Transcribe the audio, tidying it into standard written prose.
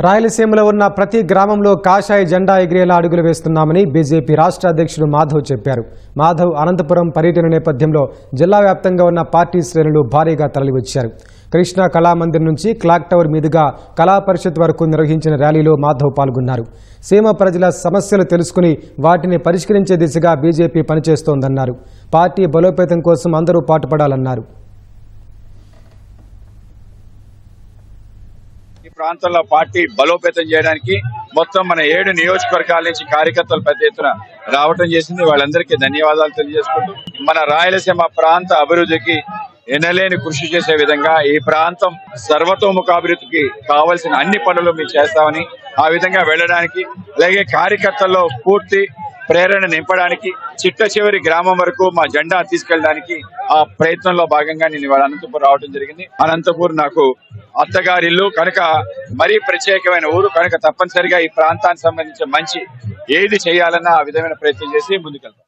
రాయలసీమలో ఉన్న ప్రతి గ్రామంలో కాషాయ జెండా ఎగిరేలా అడుగులు వేస్తున్నామని బీజేపీ రాష్ట్ర అధ్యక్షుడు మాధవ్ చెప్పారు. మాధవ్ అనంతపురం పర్యటన నేపథ్యంలో జిల్లా వ్యాప్తంగా ఉన్న పార్టీ శ్రేణులు భారీగా తరలివచ్చారు. కృష్ణా కళామందిర్ నుంచి క్లాక్ టవర్ మీదుగా కళా పరిషత్ వరకు నిర్వహించిన ర్యాలీలో మాధవ్ పాల్గొన్నారు. సీమ ప్రజల సమస్యలు తెలుసుకుని వాటిని పరిష్కరించే దిశగా బీజేపీ పనిచేస్తోందన్నారు. పార్టీ బలోపేతం కోసం అందరూ పాటుపడాలన్నారు. ఈ ప్రాంతంలో పార్టీ బలోపేతం చేయడానికి మొత్తం మన 7 నియోజకవర్గాల నుంచి కార్యకర్తలు పెద్ద ఎత్తున రావటం చేసింది. వాళ్ళందరికీ ధన్యవాదాలు తెలియజేసుకుంటూ మన రాయలసీమ ప్రాంత అభివృద్ధికి ఎనలేని కృషి చేసే విధంగా ఈ ప్రాంతం సర్వతోముఖాభివృద్ధికి కావాల్సిన అన్ని పనులు మేము చేస్తామని, ఆ విధంగా వెళ్ళడానికి అలాగే కార్యకర్తల్లో పూర్తి ప్రేరణ నింపడానికి చిట్ట చివరి గ్రామం వరకు మా జెండా తీసుకెళ్ళడానికి ఆ ప్రయత్నంలో భాగంగా నేను ఇవాళ అనంతపూర్ రావడం జరిగింది. అనంతపూర్ నాకు అత్తగారిల్లు కనుక మరీ ప్రత్యేకమైన ఊరు కనుక తప్పనిసరిగా ఈ ప్రాంతానికి సంబంధించిన మంచి ఏది చేయాలన్నా ఆ విధమైన ప్రయత్నం చేసి ముందుకెళ్తాం.